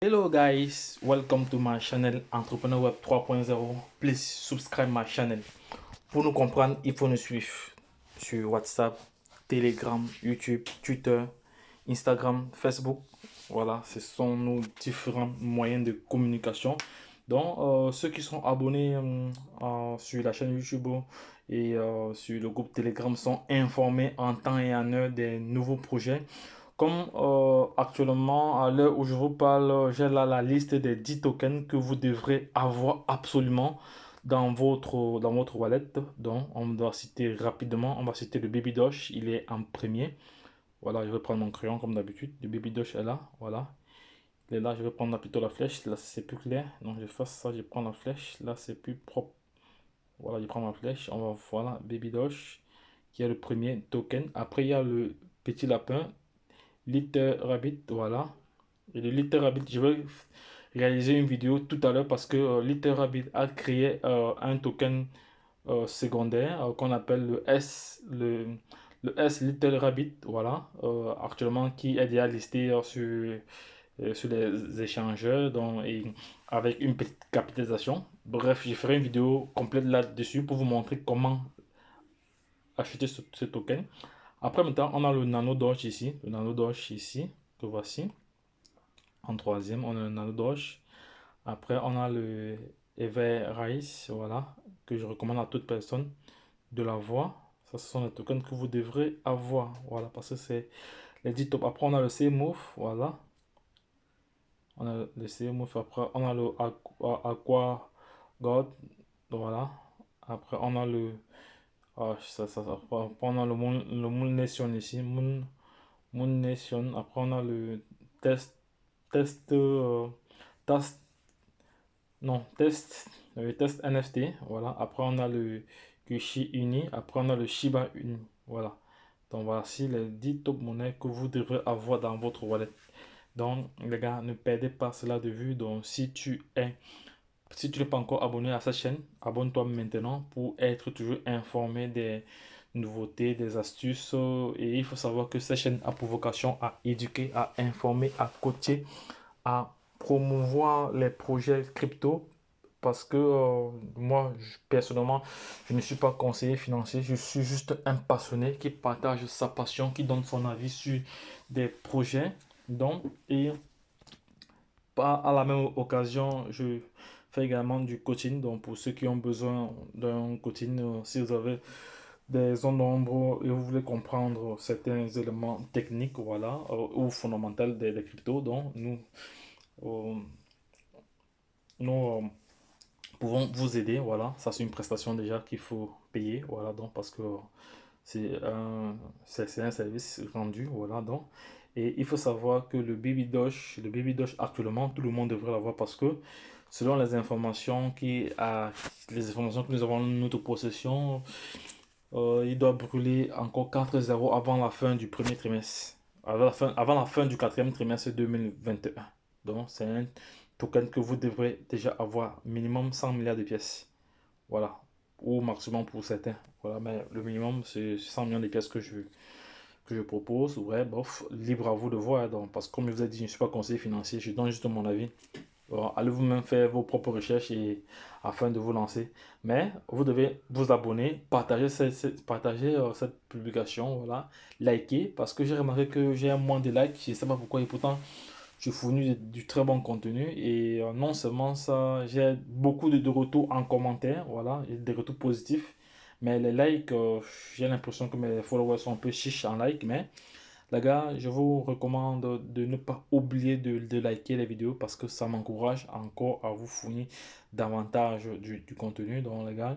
Hello guys, welcome to my channel Entrepreneur Web 3.0. Please subscribe my channel. Pour nous comprendre, il faut nous suivre sur WhatsApp, Telegram, YouTube, Twitter, Instagram, Facebook. Voilà, ce sont nos différents moyens de communication. Donc, ceux qui sont abonnés sur la chaîne YouTube et sur le groupe Telegram sont informés en temps et en heure des nouveaux projets. Comme actuellement, à l'heure où je vous parle, j'ai là la liste des 10 tokens que vous devrez avoir absolument dans votre wallet. Donc, on doit citer rapidement, on va citer le Baby Doge, il est en premier. Voilà, je vais prendre mon crayon comme d'habitude. Le Baby Doge est là, voilà. Il est là, je vais prendre plutôt la flèche. Là, c'est plus clair. Donc, je fais ça, je prends la flèche. Là, c'est plus propre. Voilà, je prends ma flèche. On va, voilà, Baby Doge, qui est le premier token. Après, il y a le petit lapin. Little Rabbit, voilà. Et le Little Rabbit, je vais réaliser une vidéo tout à l'heure parce que Little Rabbit a créé un token secondaire qu'on appelle le S Little Rabbit, voilà, actuellement qui est déjà listé sur les échangeurs donc, et avec une petite capitalisation. Bref, je ferai une vidéo complète là-dessus pour vous montrer comment acheter ce token. Après, maintenant, on a le Nano Doge ici. Le Nano Doge ici, que voici. En troisième, on a le Nano Doge. Après, on a le Everrise, voilà, que je recommande à toute personne de l'avoir. Ça, ce sont les tokens que vous devrez avoir, voilà, parce que c'est les 10 top. Après, on a le CMOV, voilà. On a le CMOV, après, on a le Aqua God, voilà. Après, on a le... Après, on a le Moon Nation ici, Moon Nation. Après, on a le test, test, test, non, test, test NFT. Voilà. Après, on a le Kushi Uni. Après, on a le Shiba Uni. Voilà. Donc, voici les 10 top monnaies que vous devrez avoir dans votre wallet. Donc, les gars, ne perdez pas cela de vue. Donc, si tu n'es pas encore abonné à cette chaîne, abonne-toi maintenant pour être toujours informé des nouveautés, des astuces. Et il faut savoir que cette chaîne a pour vocation à éduquer, à informer, à coacher, à promouvoir les projets crypto. Parce que moi, personnellement, je ne suis pas conseiller financier, je suis juste un passionné qui partage sa passion, qui donne son avis sur des projets. Donc, et pas à la même occasion, je fais également du coaching. Donc, pour ceux qui ont besoin d'un coaching, si vous avez des zones d'ombre et vous voulez comprendre certains éléments techniques, voilà, ou fondamentaux des cryptos, donc euh, nous pouvons vous aider. Voilà, ça c'est une prestation déjà qu'il faut payer. Voilà, donc parce que c'est un service rendu. Voilà, donc. Et il faut savoir que le Baby Doge actuellement, tout le monde devrait l'avoir parce que selon les informations que nous avons en notre possession, il doit brûler encore 4 zéros avant la fin du premier trimestre. Avant la fin du quatrième trimestre 2021. Donc, c'est un token que vous devrez déjà avoir minimum 100 milliards de pièces. Voilà. Ou maximum pour certains. Voilà, mais le minimum, c'est 100 millions de pièces que je propose. Ouais, bof, libre à vous de voir. Donc, parce que comme je vous ai dit, je ne suis pas conseiller financier, je donne juste mon avis. Alors, allez vous-même faire vos propres recherches afin de vous lancer. Mais vous devez vous abonner, partager cette publication, voilà, liker, parce que j'ai remarqué que j'ai moins de likes, je ne sais pas pourquoi, et pourtant je fournis du très bon contenu. Et non seulement ça, j'ai beaucoup de retours en commentaire, voilà, et des retours positifs. Mais les likes, j'ai l'impression que mes followers sont un peu chiches en like, mais les gars, je vous recommande de ne pas oublier de liker les vidéos parce que ça m'encourage encore à vous fournir davantage du contenu. Donc les gars,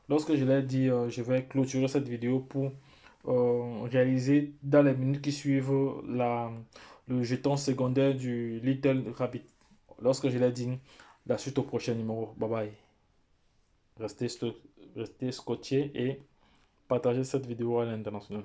lorsque je l'ai dit, je vais clôturer cette vidéo pour réaliser dans les minutes qui suivent le jeton secondaire du Little Rabbit. Lorsque je l'ai dit, la suite au prochain numéro. Bye bye. Restez, restez scotché et partagez cette vidéo à l'international.